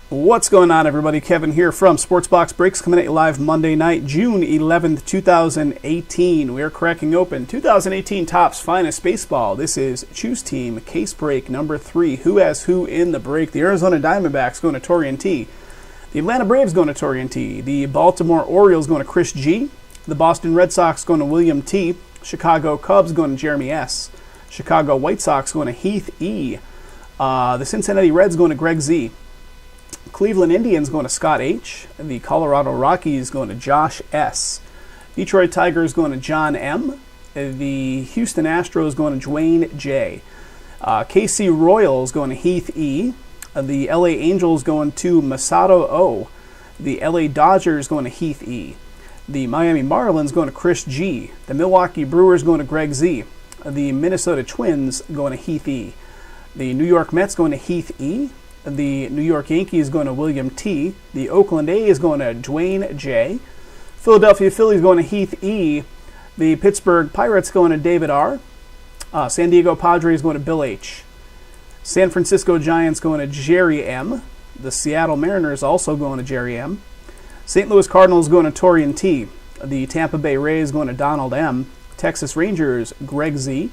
What's going on, everybody? Kevin here from SportsBox Breaks, coming at you live Monday night, June 11th, 2018. We are cracking open 2018 Topps Finest Baseball. This is Choose Team Case Break number 3. Who has who in the break? The Arizona Diamondbacks going to Torian T. The Atlanta Braves going to Torian T. The Baltimore Orioles going to Chris G. The Boston Red Sox going to William T. Chicago Cubs going to Jeremy S. Chicago White Sox going to Heath E. The Cincinnati Reds going to Greg Z. Cleveland Indians going to Scott H. The Colorado Rockies going to Josh S. Detroit Tigers going to John M. The Houston Astros going to Dwayne J. KC Royals going to Heath E. The LA Angels going to Masato O. The LA Dodgers going to Heath E. The Miami Marlins going to Chris G. The Milwaukee Brewers going to Greg Z. The Minnesota Twins going to Heath E. The New York Mets going to Heath E. The New York Yankees going to William T. The Oakland A's going to Dwayne J. Philadelphia Phillies going to Heath E. The Pittsburgh Pirates going to David R. San Diego Padres going to Bill H. San Francisco Giants going to Jerry M. The Seattle Mariners also going to Jerry M. St. Louis Cardinals going to Torian T. The Tampa Bay Rays going to Donald M. Texas Rangers, Greg Z.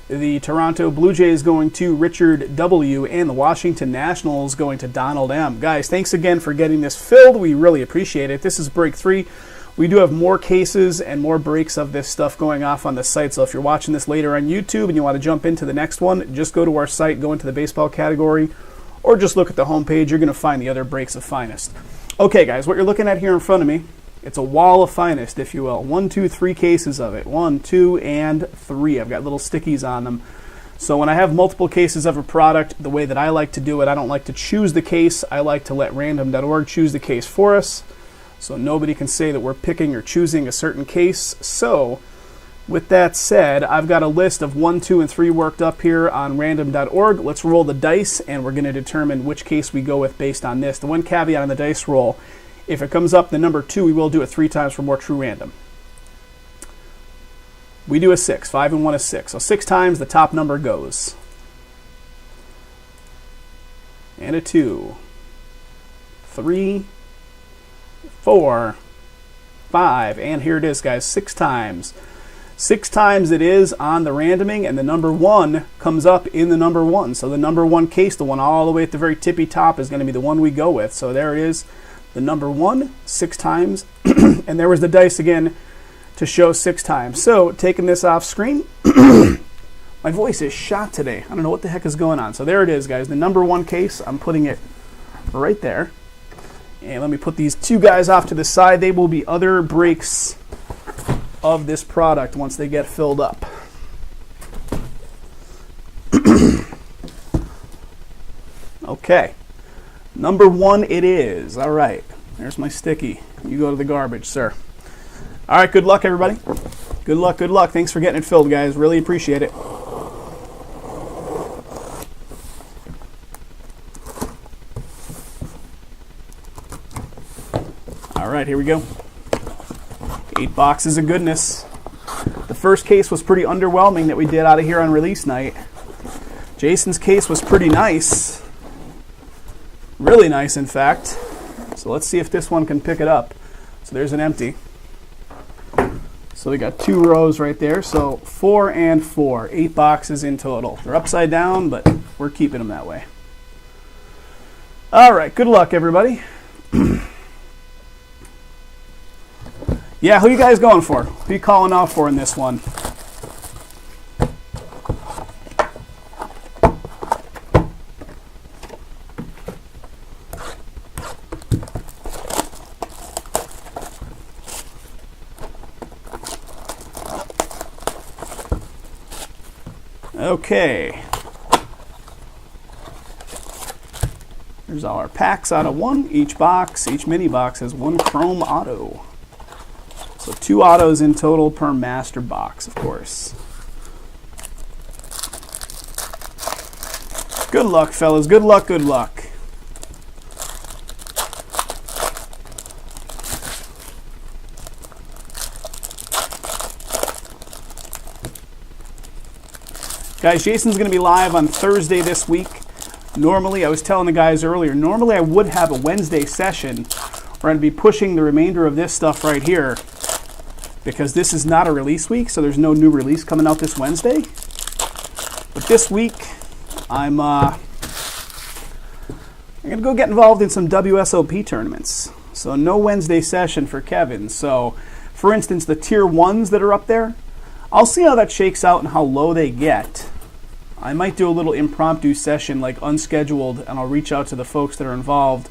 The Toronto Blue Jays going to Richard W. And the Washington Nationals going to Donald M. Guys, thanks again for getting this filled. We really appreciate it. This is break 3. We do have more cases and more breaks of this stuff going off on the site. So if you're watching this later on YouTube and you want to jump into the next one, just go to our site, go into the baseball category, or just look at the homepage. You're going to find the other breaks of Finest. Okay, guys, what you're looking at here in front of me, it's a wall of Finest, if you will. 1, 2, 3 cases of it. 1, 2, and 3. I've got little stickies on them. So when I have multiple cases of a product, the way that I like to do it, I don't like to choose the case. I like to let random.org choose the case for us, so nobody can say that we're picking or choosing a certain case. So with that said, I've got a list of 1, 2, and 3 worked up here on random.org. Let's roll the dice, and we're going to determine which case we go with based on this. The one caveat on the dice roll, if it comes up the number 2, we will do it 3 times for more true random. We do a 6. 5 and 1 is 6. So 6 times the top number goes. And a 2. 3. 4. 5. And here it is, guys. 6 times. 6 times it is on the randoming, and the number 1 comes up in the number 1. So the number 1 case, the one all the way at the very tippy top, is going to be the one we go with. So there it is. The number 1, 6 times, and there was the dice again to show 6 times. So, taking this off screen, my voice is shot today. I don't know what the heck is going on. So there it is, guys. The number 1 case, I'm putting it right there. And let me put these 2 guys off to the side. They will be other breaks of this product once they get filled up. Okay. Number 1 it is. All right. There's my sticky. You go to the garbage, sir. All right. Good luck, everybody. Good luck. Good luck. Thanks for getting it filled, guys. Really appreciate it. All right. Here we go. 8 boxes of goodness. The first case was pretty underwhelming that we did out of here on release night. Jason's case was pretty nice. Really nice, in fact. So let's see if this one can pick it up. So there's an empty. So we got 2 rows right there. So 4 and 4. 8 boxes in total. They're upside down, but we're keeping them that way. All right. Good luck, everybody. Yeah, who you guys going for? Who you calling out for in this one? Okay. There's all our packs out of 1. Each box, each mini box has 1 chrome auto. So 2 autos in total per master box, of course. Good luck, fellas. Good luck, good luck. Guys, Jason's going to be live on Thursday this week. Normally, I was telling the guys earlier, normally I would have a Wednesday session where I'd be pushing the remainder of this stuff right here because this is not a release week, so there's no new release coming out this Wednesday. But this week, I'm going to go get involved in some WSOP tournaments. So no Wednesday session for Kevin. So, for instance, the tier 1s that are up there, I'll see how that shakes out and how low they get. I might do a little impromptu session, like unscheduled, and I'll reach out to the folks that are involved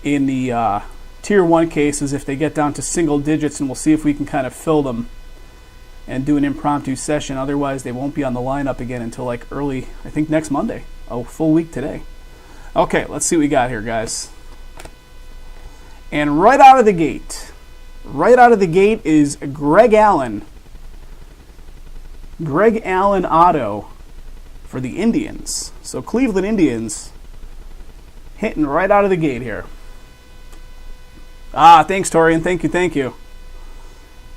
in the tier 1 cases if they get down to single digits, and we'll see if we can kind of fill them and do an impromptu session. Otherwise, they won't be on the lineup again until like early, I think next Monday. Oh, full week today. Okay, let's see what we got here, guys. And right out of the gate is Greg Allen. Greg Allen auto for the Indians. So Cleveland Indians hitting right out of the gate here. Thanks, Torian. Thank you.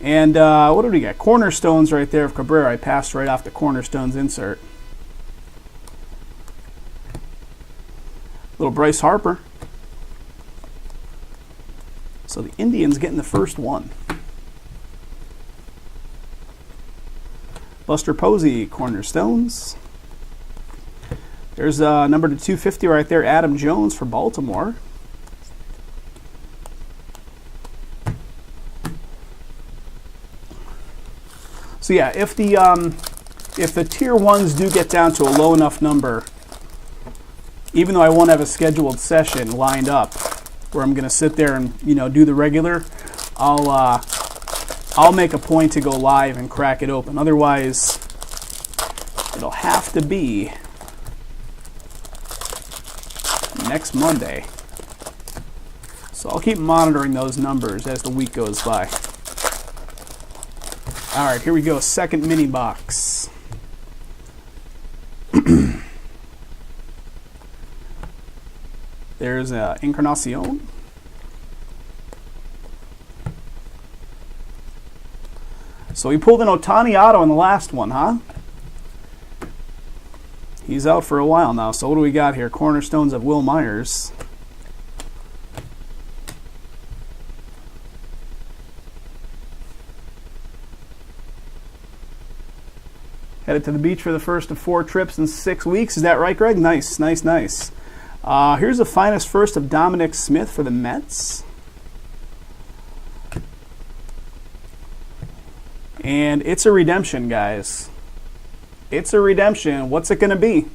And what do we got? Cornerstones right there of Cabrera. I passed right off the Cornerstones insert. Little Bryce Harper. So the Indians getting the first one. Buster Posey, Cornerstones. There's number to 250 right there, Adam Jones for Baltimore. So yeah, if the tier 1s do get down to a low enough number, even though I won't have a scheduled session lined up where I'm going to sit there and do the regular, I'll make a point to go live and crack it open. Otherwise, it'll have to be next Monday. So I'll keep monitoring those numbers as the week goes by. All right, here we go. Second mini box. There's Encarnacion. So he pulled an Ohtani auto in the last one, huh? He's out for a while now. So what do we got here? Cornerstones of Will Myers. Headed to the beach for the first of 4 trips in 6 weeks. Is that right, Greg? Nice. Here's the finest first of Dominic Smith for the Mets. And it's a redemption, guys. It's a redemption. What's it going to be?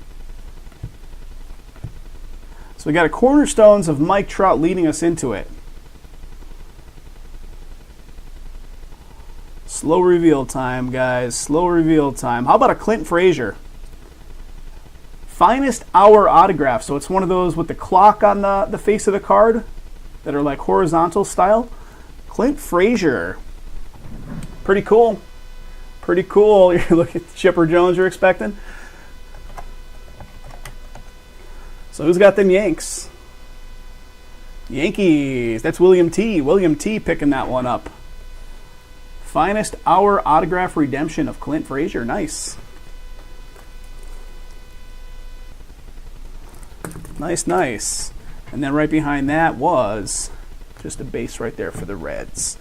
So we got a Cornerstones of Mike Trout leading us into it. Slow reveal time, guys. Slow reveal time. How about a Clint Frazier? Finest hour autograph. So it's one of those with the clock on the face of the card that are like horizontal style. Clint Frazier. Pretty cool. Pretty cool. You look at Chipper Jones you're expecting. So who's got them Yanks? Yankees. That's William T. William T picking that one up. Finest hour autograph redemption of Clint Frazier. Nice. Nice. And then right behind that was just a base right there for the Reds.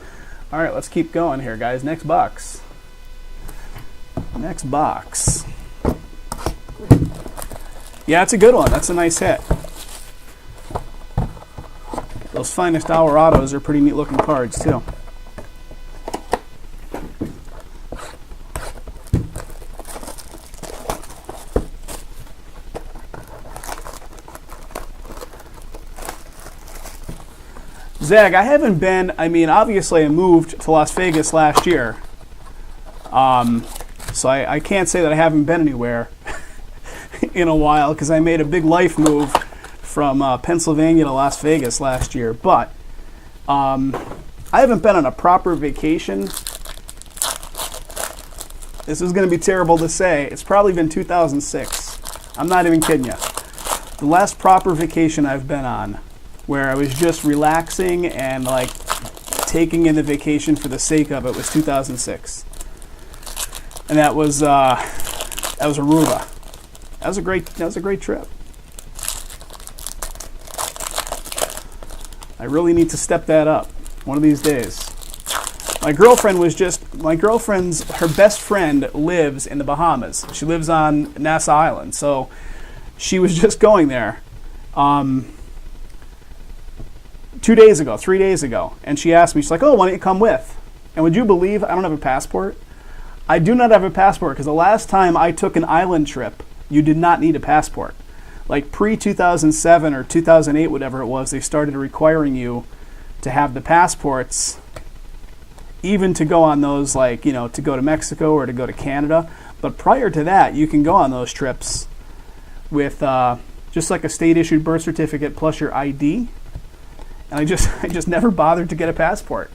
All right, let's keep going here, guys. Next box. Yeah, it's a good one. That's a nice hit. Those finest hour autos are pretty neat looking cards, too. Zag, I haven't been, obviously I moved to Las Vegas last year. So I can't say that I haven't been anywhere in a while because I made a big life move from Pennsylvania to Las Vegas last year. But I haven't been on a proper vacation. This is going to be terrible to say. It's probably been 2006. I'm not even kidding you. The last proper vacation I've been on where I was just relaxing and like taking in the vacation for the sake of it was 2006. And that was Aruba. That was a great trip. I really need to step that up one of these days. My girlfriend's, her best friend lives in the Bahamas. She lives on Nassau Island, so she was just going there 3 days ago, and she asked me, she's like, oh, why don't you come with? And would you believe I don't have a passport? I do not have a passport because the last time I took an island trip, you did not need a passport. Like pre-2007 or 2008, whatever it was, they started requiring you to have the passports even to go on those, like, you know, to go to Mexico or to go to Canada. But prior to that, you can go on those trips with just like a state-issued birth certificate plus your ID. And I just never bothered to get a passport.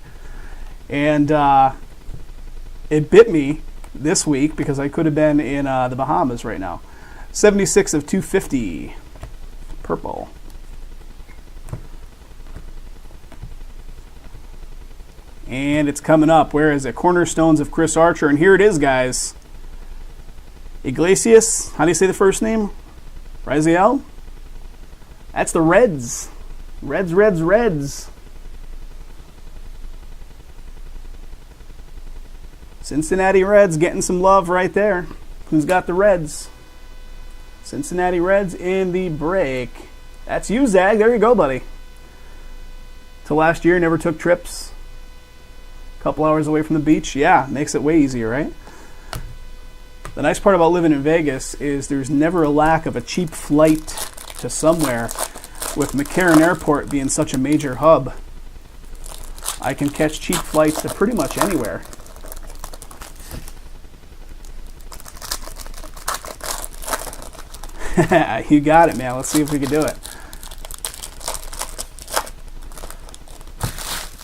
And it bit me this week because I could have been in the Bahamas right now. 76 of 250. Purple. And it's coming up. Where is it? Cornerstones of Chris Archer. And here it is, guys. Iglesias. How do you say the first name? Raziel? That's the Reds. Reds. Cincinnati Reds getting some love right there. Who's got the Reds? Cincinnati Reds in the break. That's you, Zag. There you go, buddy. Till last year, never took trips. A couple hours away from the beach. Yeah, makes it way easier, right? The nice part about living in Vegas is there's never a lack of a cheap flight to somewhere. With McCarran Airport being such a major hub, I can catch cheap flights to pretty much anywhere. You got it, man. Let's see if we can do it.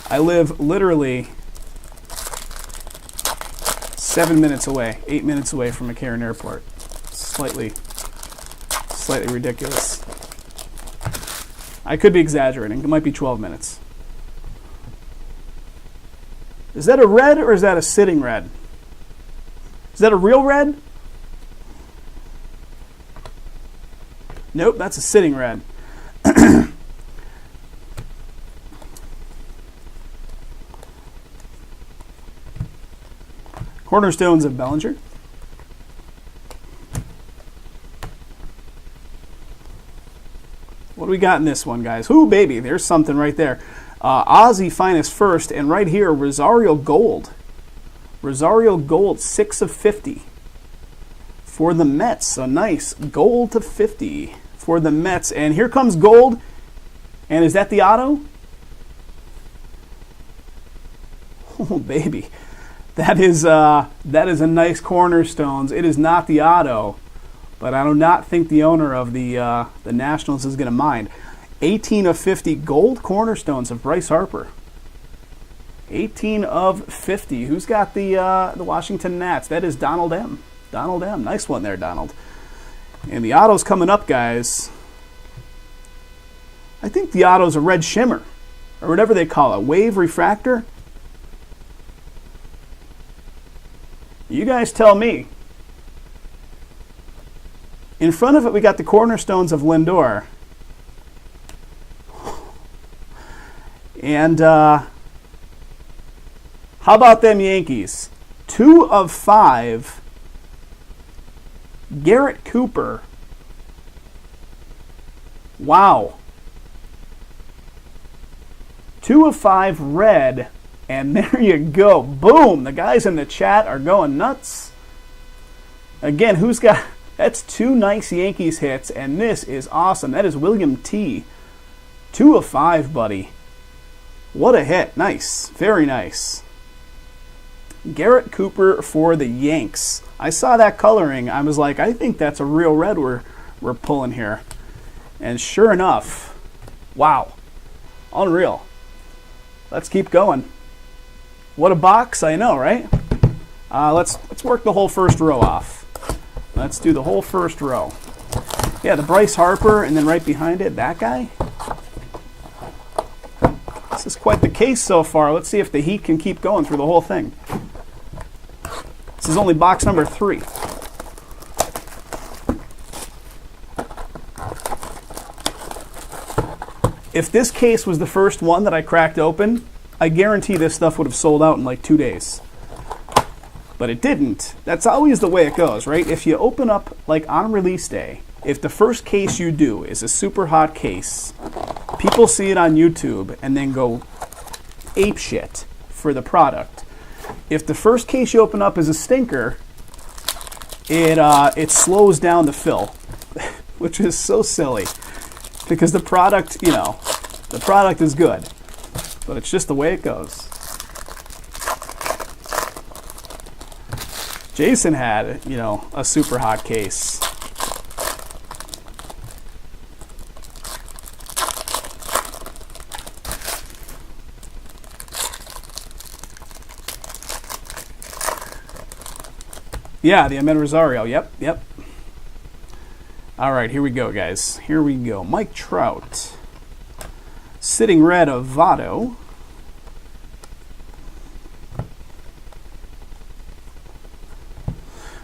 I live literally 7 minutes away, 8 minutes away from McCarran Airport. Slightly ridiculous. I could be exaggerating. It might be 12 minutes. Is that a red or is that a sitting red? Is that a real red? Nope, that's a sitting red. Cornerstones of Bellinger. What do we got in this one, guys? Ooh, baby, there's something right there. Ozzie Finest first, and right here, Rosario Gold. Rosario Gold, 6 of 50 for the Mets. So nice, gold to 50 for the Mets. And here comes gold. And is that the auto? Oh, baby. That is a nice Cornerstones. It is not the auto. But I do not think the owner of the Nationals is going to mind. 18 of 50 gold Cornerstones of Bryce Harper. 18 of 50. Who's got the Washington Nats? That is Donald M. Donald M. Nice one there, Donald. And the auto's coming up, guys. I think the auto's a red shimmer, or whatever they call it. Wave refractor. You guys tell me. In front of it, we got the Cornerstones of Lindor. And how about them Yankees? 2 of 5. Garrett Cooper. Wow. 2 of 5 red. And there you go. Boom. The guys in the chat are going nuts. Again, who's got... That's 2 nice Yankees hits, and this is awesome. That is William T. 2 of 5, buddy. What a hit. Nice. Very nice. Garrett Cooper for the Yanks. I saw that coloring. I was like, I think that's a real red we're pulling here. And sure enough, wow. Unreal. Let's keep going. What a box, I know, right? Let's work the whole first row off. Let's do the whole first row. Yeah, the Bryce Harper, and then right behind it, that guy. This is quite the case so far. Let's see if the heat can keep going through the whole thing. This is only box number 3. If this case was the first one that I cracked open, I guarantee this stuff would have sold out in like 2 days. But it didn't. That's always the way it goes, right? If you open up, like on release day, if the first case you do is a super hot case, people see it on YouTube and then go ape shit for the product. If the first case you open up is a stinker, it slows down the fill, which is so silly because the product, you know, the product is good, but it's just the way it goes. Jason had, you know, a super hot case. Yeah, the Ahmed Rosario. Yep. All right, here we go, guys. Here we go. Mike Trout. Sitting red of Votto.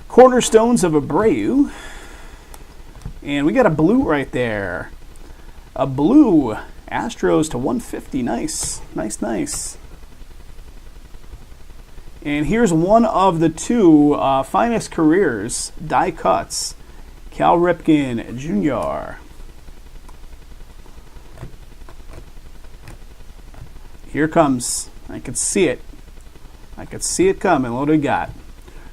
Cornerstones of Abreu. And we got a blue right there. A blue Astros to 150. Nice. Nice. And here's one of the two finest careers, die cuts. Cal Ripken Jr. Here comes. I could see it. I could see it coming. What do we got?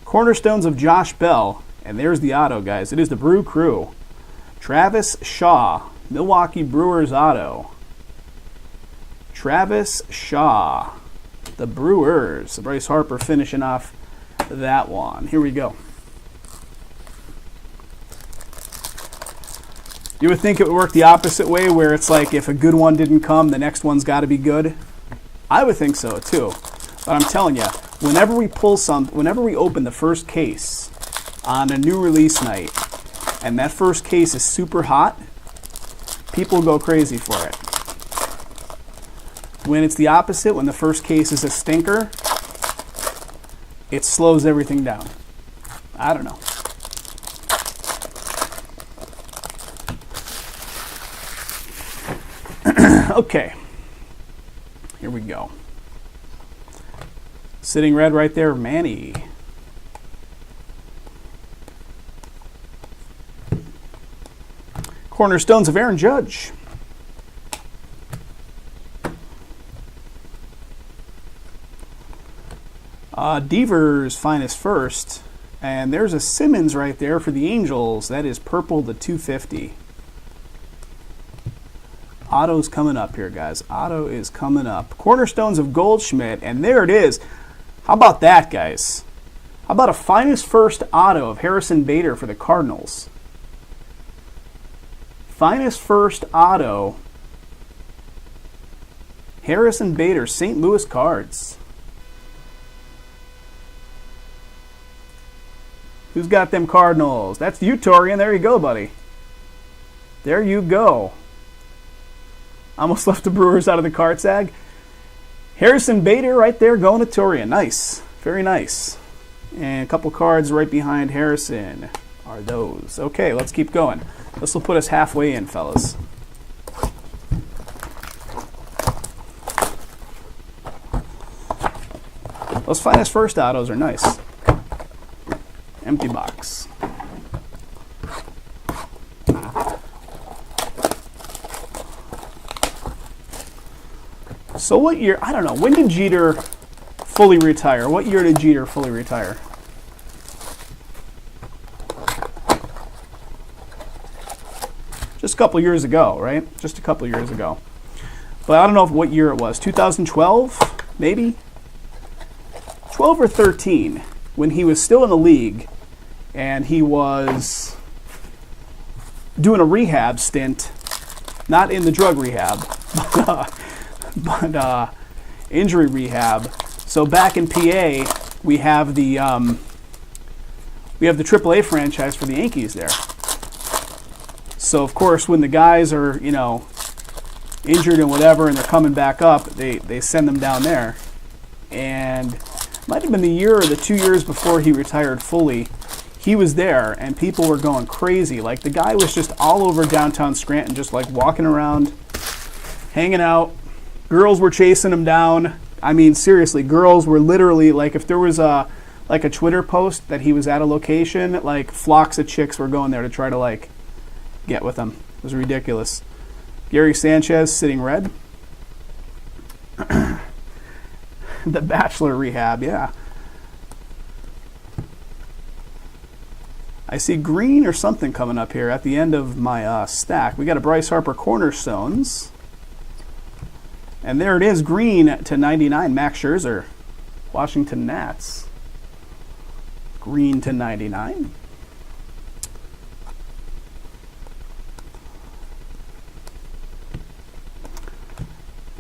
Cornerstones of Josh Bell. And there's the auto, guys. It is the Brew Crew. Travis Shaw, Milwaukee Brewers auto. Travis Shaw. The Brewers. Bryce Harper finishing off that one. Here we go. You would think it would work the opposite way, where it's like if a good one didn't come, the next one's got to be good. I would think so too. But I'm telling you, whenever we open the first case on a new release night, and that first case is super hot, people go crazy for it. When it's the opposite, when the first case is a stinker, it slows everything down. I don't know. Okay. Here we go. Sitting red right there, Manny. Cornerstones of Aaron Judge. Devers finest first, and there's a Simmons right there for the Angels. That is purple to 250. Otto's coming up here, guys. Otto is coming up. Cornerstones of Goldschmidt, and there it is. How about that, guys? How about a finest first auto of Harrison Bader for the Cardinals? Finest first auto, Harrison Bader, St. Louis Cards. Who's got them Cardinals? That's you, Torian. There you go, buddy. There you go. Almost left the Brewers out of the card sag. Harrison Bader right there going to Torian. Nice. Very nice. And a couple cards right behind Harrison are those. Okay, let's keep going. This will put us halfway in, fellas. Those finest first autos are nice. Empty box. So what year, I don't know, when did Jeter fully retire? What year did Jeter fully retire? Just a couple years ago, right? Just a couple years ago. But I don't know what year it was. 2012, maybe? 12 or 13, when he was still in the league, and he was doing a rehab stint, not in the drug rehab, but injury rehab. So back in PA, we have the AAA franchise for the Yankees there. So of course, when the guys are, you know, injured and whatever, and they're coming back up, they send them down there. And it might have been the year or the 2 years before he retired fully. He was there, and people were going crazy. Like, the guy was just all over downtown Scranton, just like walking around, hanging out. Girls were chasing him down. I mean, seriously, girls were literally, like, if there was a Twitter post that he was at a location, like, flocks of chicks were going there to try to, like, get with him. It was ridiculous. Gary Sanchez sitting red. The Bachelor rehab, yeah. I see green or something coming up here at the end of my stack. We got a Bryce Harper Cornerstones. And there it is, green to 99, Max Scherzer. Washington Nats. Green to 99.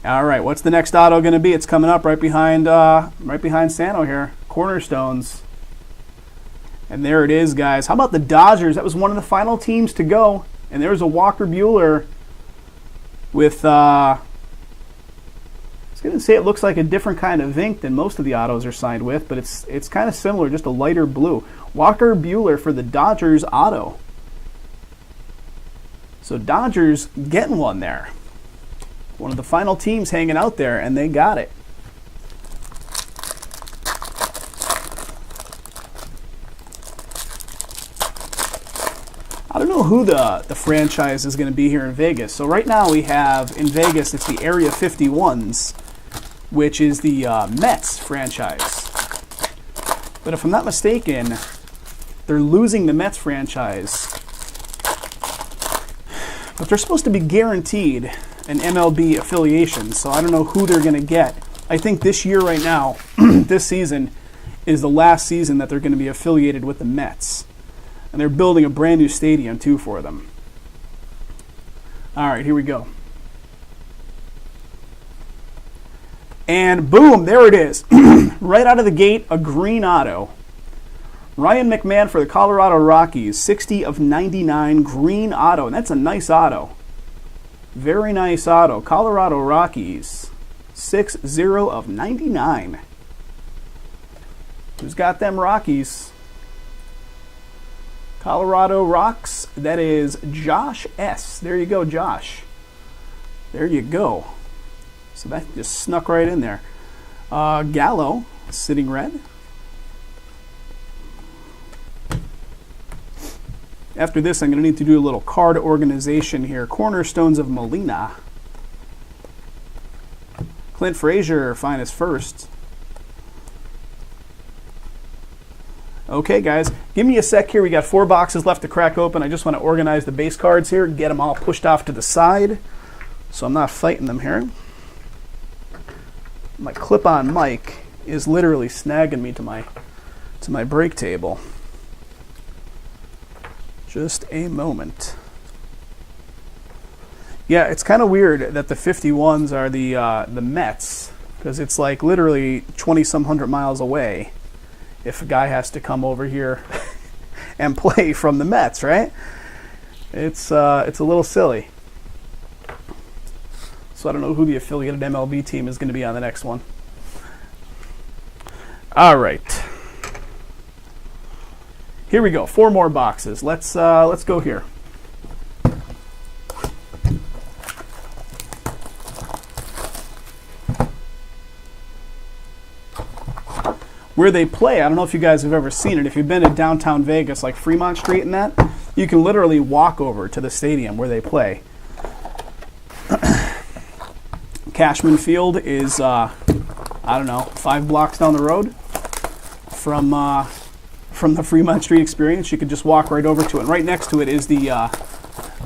All right, what's the next auto going to be? It's coming up right behind Sano here. Cornerstones. And there it is, guys. How about the Dodgers? That was one of the final teams to go. And there's a Walker Buehler with, I was going to say it looks like a different kind of ink than most of the autos are signed with, but it's kind of similar, just a lighter blue. Walker Buehler for the Dodgers auto. So Dodgers getting one there. One of the final teams hanging out there, and they got it. I don't know who the franchise is going to be here in Vegas. So right now we have, in Vegas, it's the Area 51s, which is the Mets franchise. But if I'm not mistaken, they're losing the Mets franchise. But they're supposed to be guaranteed an MLB affiliation, so I don't know who they're going to get. I think this year right now, this season, is the last season that they're going to be affiliated with the Mets. And they're building a brand new stadium, too, for them. All right, here we go. And boom, there it is. Right out of the gate, a green auto. Ryan McMahon for the Colorado Rockies, 60 of 99, green auto. And that's a nice auto. Very nice auto. Colorado Rockies, 60 of 99. Who's got them Rockies? Colorado Rocks. That is Josh S. There you go, Josh. There you go. So that just snuck right in there. Gallo, sitting red. After this, I'm going to need to do a little card organization here. Cornerstones of Molina. Clint Frazier, finest first. Okay, guys, give me a sec here. We got 4 boxes left to crack open. I just want to organize the base cards here, get them all pushed off to the side, so I'm not fighting them here. My clip-on mic is literally snagging me to my break table. Just a moment. Yeah, it's kind of weird that the 51s are the Mets, because it's like literally 20-some hundred miles away if a guy has to come over here and play from the Mets, right? It's a little silly. So I don't know who the affiliated MLB team is going to be on the next one. All right. Here we go. 4 more boxes. Let's go here. Where they play, I don't know if you guys have ever seen it. If you've been to downtown Vegas, like Fremont Street and that, you can literally walk over to the stadium where they play. Cashman Field is, I don't know, 5 blocks down the road from the Fremont Street Experience. You could just walk right over to it. And right next to it is the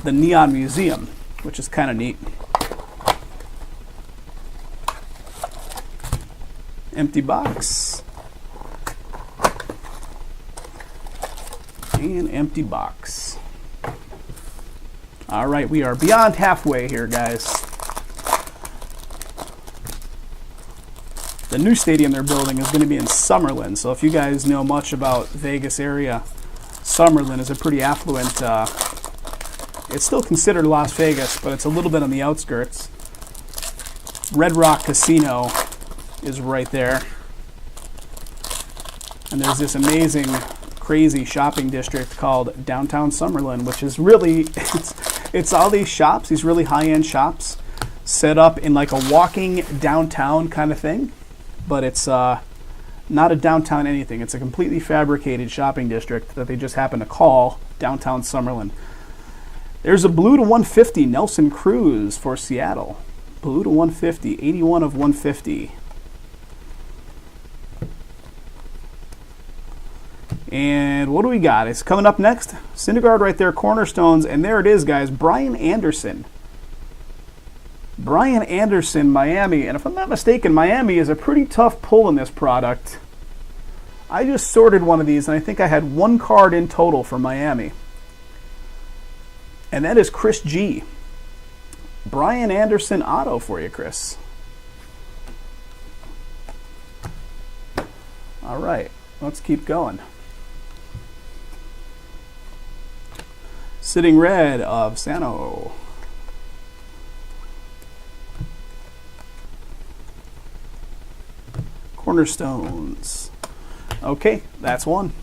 Neon Museum, which is kind of neat. Empty box. And empty box. All right, we are beyond halfway here, guys. The new stadium they're building is going to be in Summerlin. So if you guys know much about Vegas area, Summerlin is a pretty affluent, it's still considered Las Vegas, but it's a little bit on the outskirts. Red Rock Casino is right there. And there's this amazing, crazy shopping district called Downtown Summerlin, which is really, it's all these shops, these really high-end shops. set up in like a walking downtown kind of thing, but it's not a downtown anything. It's a completely fabricated shopping district that they just happen to call downtown Summerlin. There's a blue to 150 Nelson Cruz for Seattle. Blue to 150, 81 of 150. And what do we got? It's coming up next. Syndergaard right there, Cornerstones, and there it is, guys. Brian Anderson. Brian Anderson, Miami. And if I'm not mistaken, Miami is a pretty tough pull in this product. I just sorted one of these, and I think I had one card in total for Miami. And that is Chris G. Brian Anderson auto for you, Chris. All right, let's keep going. Sitting red of Sano. Cornerstones. Okay, that's one.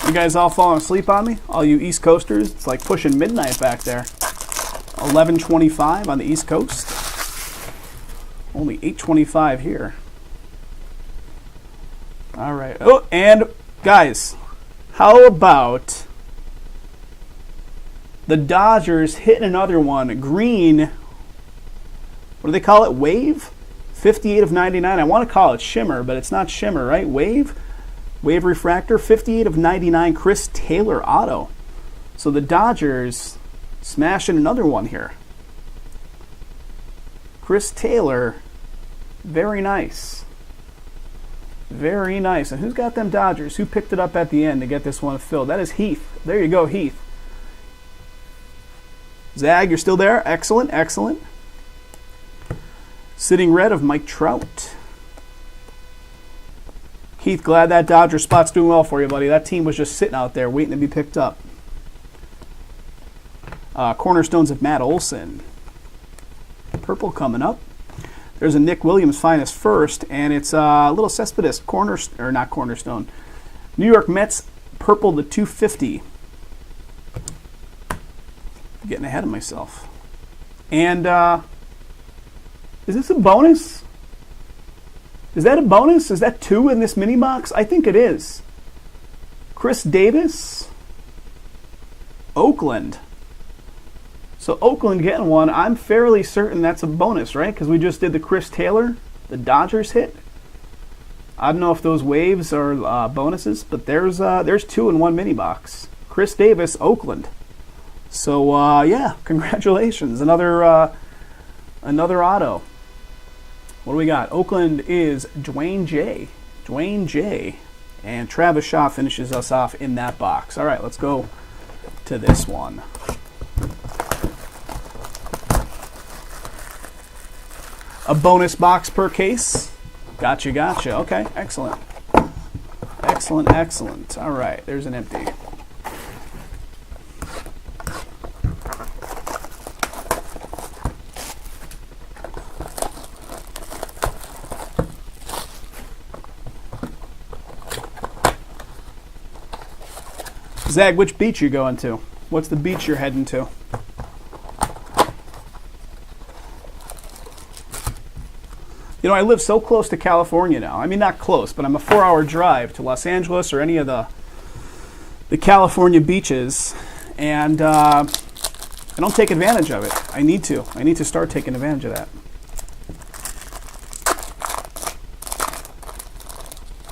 You guys all falling asleep on me? All you East Coasters? It's like pushing midnight back there. 11:25 on the East Coast. Only 8:25 here. All right. Oh, and guys, how about the Dodgers hitting another one? Green. What do they call it? Wave? 58 of 99. I want to call it shimmer, but it's not shimmer, right? Wave? Wave refractor, 58 of 99, Chris Taylor auto. So the Dodgers smashing another one here. Chris Taylor, very nice. Very nice. And who's got them Dodgers? Who picked it up at the end to get this one filled? That is Heath. There you go, Heath. Zag, you're still there? Excellent, excellent. Sitting red of Mike Trout. Keith, glad that Dodger spot's doing well for you, buddy. That team was just sitting out there waiting to be picked up. Cornerstones of Matt Olson. Purple coming up. There's a Nick Williams finest first, and it's a little Cespedes not Cornerstone. New York Mets purple to 250. Getting ahead of myself. And is this a bonus? Is that a bonus? Is that 2 in this mini box? I think it is. Chris Davis, Oakland. So Oakland getting one. I'm fairly certain that's a bonus, right? Because we just did the Chris Taylor, the Dodgers hit. I don't know if those waves are bonuses, but there's 2 in one mini box. Chris Davis, Oakland. So yeah, congratulations, another auto. What do we got? Oakland is Dwayne J. Dwayne J. And Travis Shaw finishes us off in that box. All right, let's go to this one. A bonus box per case. Gotcha, gotcha. Okay, excellent. Excellent, excellent. All right, there's an empty. Zag, which beach you going to? What's the beach you're heading to? You know, I live so close to California now. I mean, not close, but I'm a 4-hour drive to Los Angeles or any of the California beaches, and I don't take advantage of it. I need to. I need to start taking advantage of that.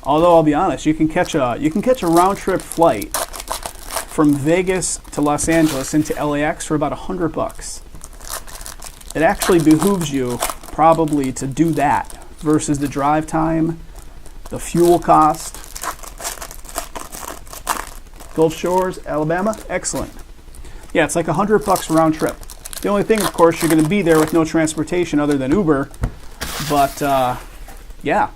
Although I'll be honest, you can catch a round trip flight from Vegas to Los Angeles into LAX for about $100. It actually behooves you probably to do that versus the drive time, the fuel cost. Gulf Shores, Alabama, excellent. Yeah, it's like $100 round trip. The only thing, of course, you're going to be there with no transportation other than Uber, but yeah,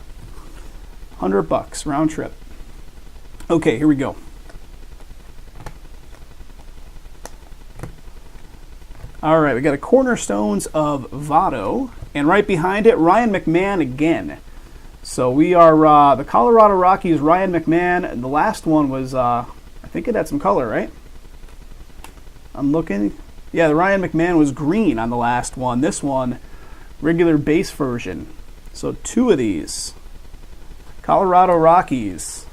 $100 round trip. Okay, here we go. All right, we got a Cornerstones of Votto, and right behind it, Ryan McMahon again. So we are the Colorado Rockies, Ryan McMahon. And the last one was, I think it had some color, right? I'm looking. Yeah, the Ryan McMahon was green on the last one. This one, regular base version. So 2 of these. Colorado Rockies.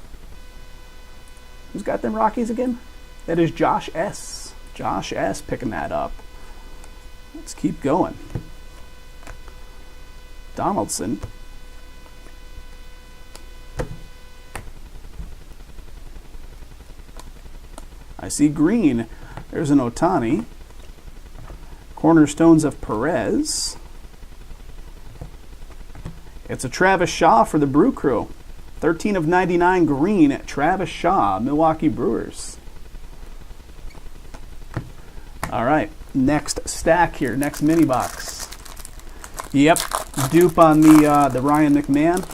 Who's got them Rockies again? That is Josh S. Josh S. picking that up. Let's keep going. Donaldson. I see green. There's an Ohtani. Cornerstones of Perez. It's a Travis Shaw for the Brew Crew. 13 of 99 green, Travis Shaw, Milwaukee Brewers. All right, next stack here, next mini box. Yep, dupe on the Ryan McMahon.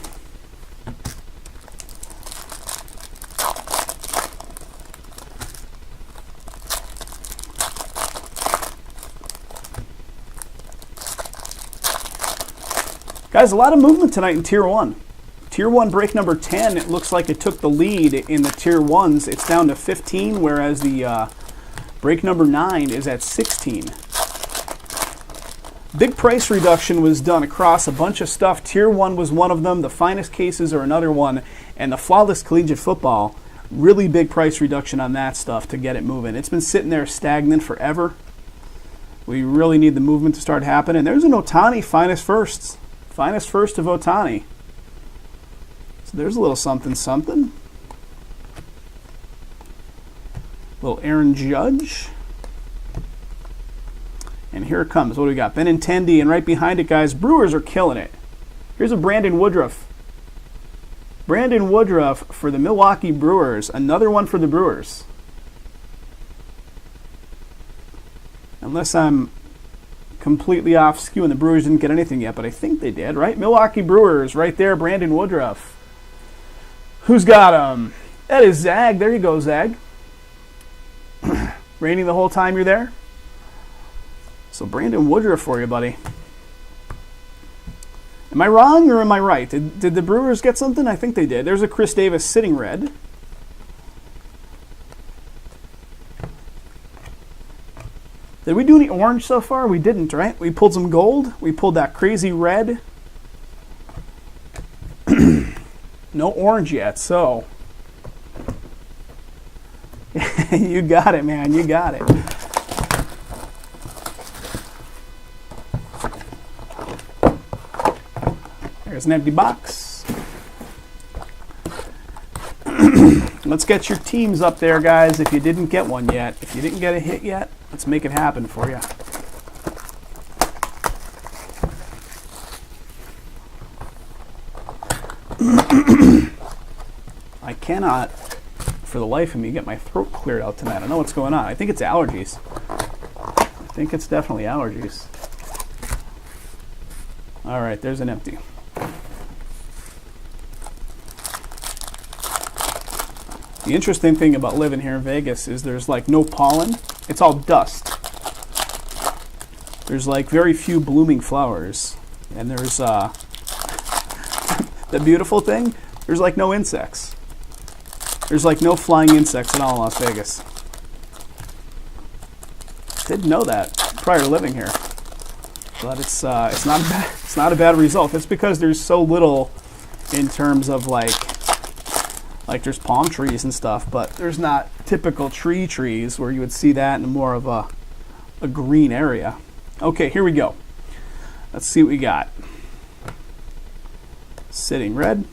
Guys, a lot of movement tonight in Tier 1. Tier 1 break number 10, it looks like it took the lead in the Tier 1s. It's down to 15, whereas the break number 9 is at 16. Big price reduction was done across a bunch of stuff. Tier 1 was one of them. The finest cases are another one. And the Flawless Collegiate Football, really big price reduction on that stuff to get it moving. It's been sitting there stagnant forever. We really need the movement to start happening. There's an Ohtani finest firsts. Finest first of Ohtani. So there's a little something something. Little Aaron Judge. And here it comes. What do we got? Benintendi, and right behind it, guys, Brewers are killing it. Here's a Brandon Woodruff. Brandon Woodruff for the Milwaukee Brewers. Another one for the Brewers. Unless I'm completely off skew and the Brewers didn't get anything yet, but I think they did, right? Milwaukee Brewers, right there, Brandon Woodruff. Who's got him? That is Zag. There you go, Zag. Raining the whole time you're there. So Brandon Woodruff for you, buddy. Am I wrong or am I right? Did the Brewers get something? I think they did. There's a Chris Davis sitting red. Did we do any orange so far? We didn't, right? We pulled some gold. We pulled that crazy red. No orange yet, so. You got it, man. You got it. There's an empty box. Let's get your teams up there, guys, if you didn't get one yet. If you didn't get a hit yet, let's make it happen for you. I cannot, for the life of me, get my throat cleared out tonight. I don't know what's going on. I think it's allergies. I think it's definitely allergies. All right, there's an empty. The interesting thing about living here in Vegas is there's like no pollen. It's all dust. There's like very few blooming flowers. And there's the beautiful thing, there's like no insects. There's like no flying insects at all in Las Vegas. Didn't know that prior to living here. But it's not a bad result. It's because there's so little in terms of like there's palm trees and stuff, but there's not typical trees where you would see that in more of a green area. Okay, here we go. Let's see what we got. Sitting red.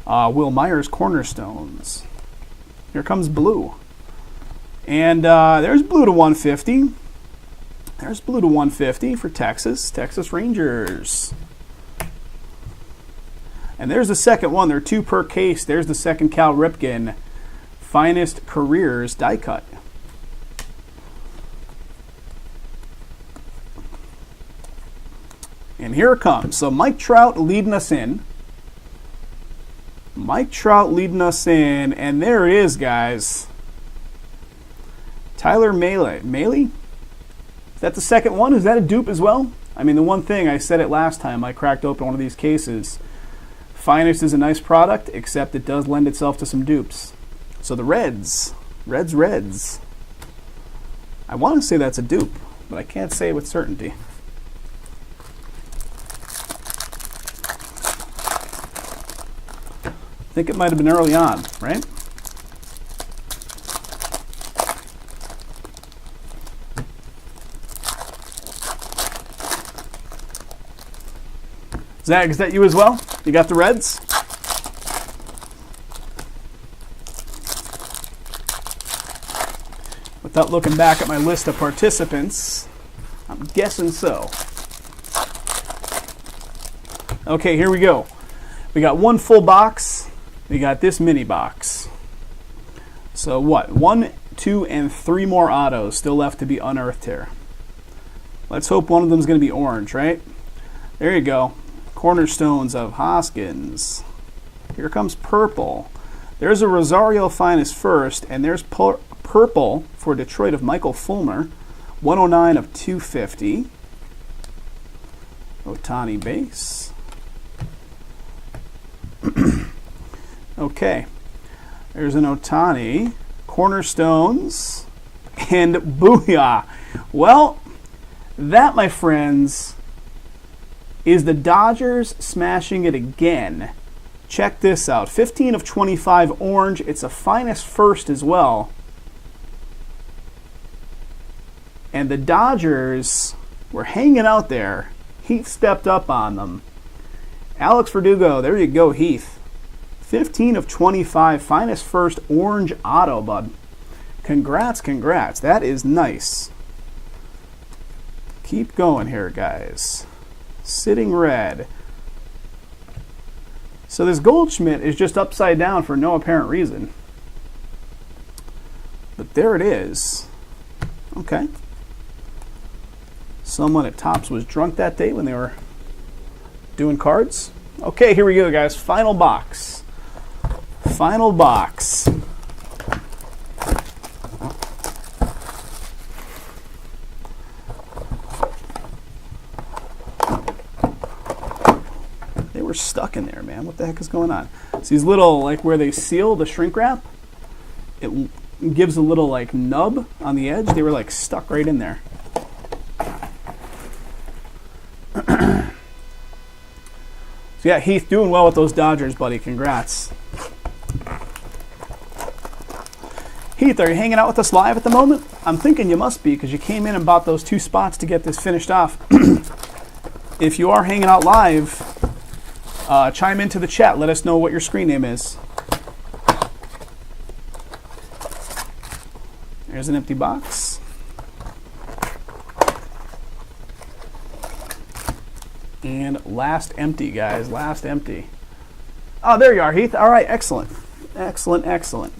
Will Myers Cornerstones. Here comes blue. And there's blue to 150. There's blue to 150 for Texas. Texas Rangers. And there's the second one. There are 2 per case. There's the second Cal Ripken. Finest Careers die cut. And here it comes. So Mike Trout leading us in. Mike Trout leading us in, and there it is, guys. Tyler Mahle. Mahle? Is that the second one? Is that a dupe as well? I mean, the one thing, I said it last time I cracked open one of these cases. Finest is a nice product, except it does lend itself to some dupes. So the Reds. Reds. I want to say that's a dupe, but I can't say it with certainty. I think it might have been early on, right? Zach, is that you as well? You got the Reds? Without looking back at my list of participants, I'm guessing so. Okay, here we go. We got one full box. We got this mini box. So what? 1, 2, and 3 more autos still left to be unearthed here. Let's hope one of them is going to be orange, right? There you go. Cornerstones of Hoskins. Here comes purple. There's a Rosario Finest first, and there's purple for Detroit of Michael Fulmer. 109 of 250. Ohtani base. Okay. There's an Ohtani. Cornerstones. And booyah. Well, that, my friends, is the Dodgers smashing it again. Check this out. 15 of 25 orange. It's a Finest first as well. And the Dodgers were hanging out there. Heath stepped up on them. Alex Verdugo, there you go, Heath. 15 of 25, Finest first orange auto, bud. Congrats. That is nice. Keep going here, guys. Sitting red. So this Goldschmidt is just upside down for no apparent reason. But there it is. Okay. Someone at Topps was drunk that day when they were doing cards. Okay, here we go, guys. Final box. Final box. They were stuck in there, man. What the heck is going on? So these little, like where they seal the shrink wrap, it gives a little like nub on the edge. They were like stuck right in there. So yeah, Heath, doing well with those Dodgers, buddy. Congrats. Heath, are you hanging out with us live at the moment? I'm thinking you must be, because you came in and bought those 2 spots to get this finished off. If you are hanging out live, chime into the chat. Let us know what your screen name is. There's an empty box. And last empty, guys. Last empty. Oh, there you are, Heath. All right, excellent. Excellent.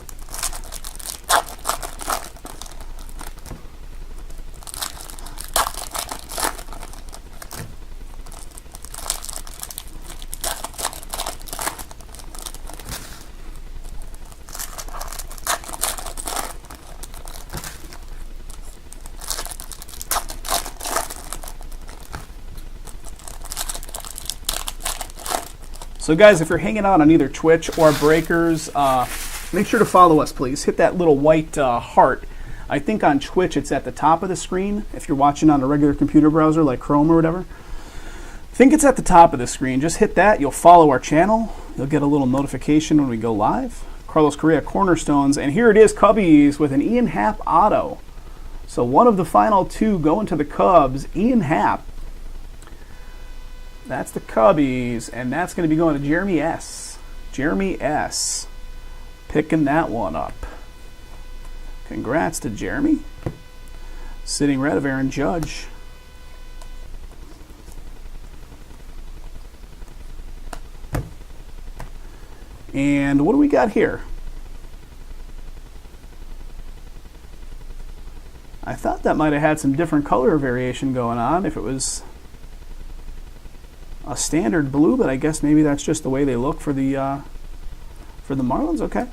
So guys, if you're hanging out on either Twitch or Breakers, make sure to follow us, please. Hit that little white heart. I think on Twitch it's at the top of the screen. If you're watching on a regular computer browser like Chrome or whatever, I think it's at the top of the screen. Just hit that. You'll follow our channel. You'll get a little notification when we go live. Carlos Correa Cornerstones. And here it is, Cubbies with an Ian Happ auto. So one of the final 2 going to the Cubs, Ian Happ. That's the Cubbies, and that's going to be going to Jeremy S. Jeremy S. Picking that one up. Congrats to Jeremy. Sitting red of Aaron Judge. And what do we got here? I thought that might have had some different color variation going on if it was a standard blue, but I guess maybe that's just the way they look for the For the Marlins, okay.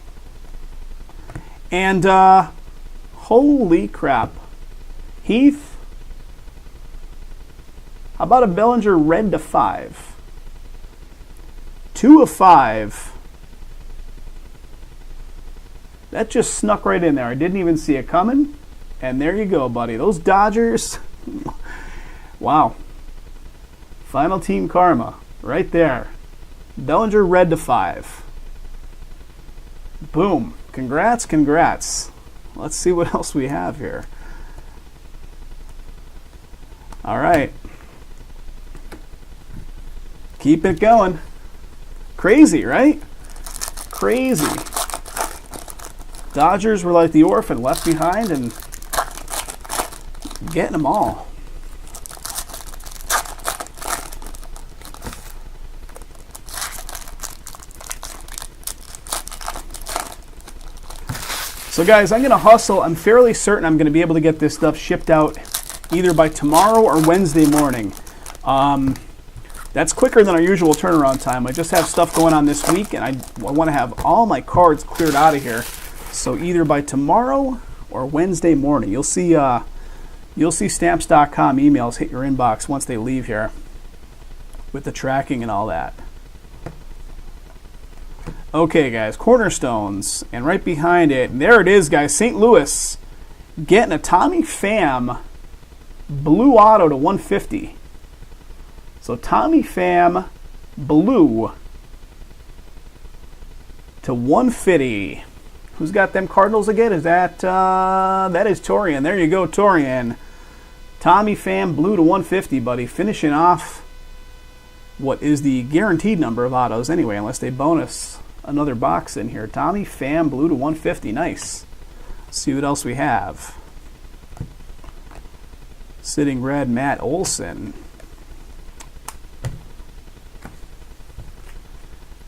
And holy crap. Heath, how about a Bellinger red to 5? 2 of 5. That just snuck right in there. I didn't even see it coming. And there you go, buddy. Those Dodgers. Wow. Final team karma right there. Bellinger red to 5. Boom. Congrats, congrats. Let's see what else we have here. All right. Keep it going. Crazy, right? Crazy. Dodgers were like the orphan left behind and getting them all. So guys, I'm going to hustle. I'm fairly certain I'm going to be able to get this stuff shipped out either by tomorrow or Wednesday morning. That's quicker than our usual turnaround time. I just have stuff going on this week, and I want to have all my cards cleared out of here. So either by tomorrow or Wednesday morning, you'll see Stamps.com emails hit your inbox once they leave here with the tracking and all that. Okay, guys, Cornerstones, and right behind it, there it is, guys, St. Louis getting a Tommy Pham blue auto to 150. So Tommy Pham blue to 150. Who's got them Cardinals again? Is that that is Torian? There you go, Torian. Tommy Pham blue to 150, buddy. Finishing off what is the guaranteed number of autos anyway, unless they bonus another box in here. Tommy Pham blue to 150. Nice. Let's see what else we have. Sitting red, Matt Olson.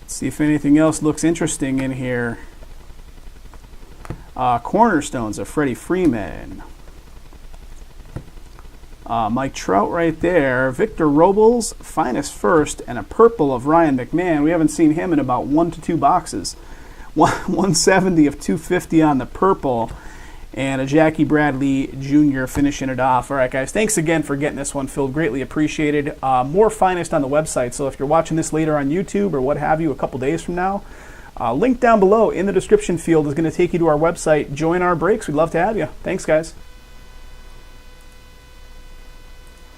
Let's see if anything else looks interesting in here. Cornerstones of Freddie Freeman. Mike Trout right there. Victor Robles, finest first, and a purple of Ryan McMahon. We haven't seen him in about 1 to 2 boxes. 170 of 250 on the purple, and a Jackie Bradley Jr. finishing it off. All right, guys, thanks again for getting this one filled. Greatly appreciated. More finest on the website, so if you're watching this later on YouTube or what have you a couple days from now, link down below in the description field is going to take you to our website. Join our breaks. We'd love to have you. Thanks, guys.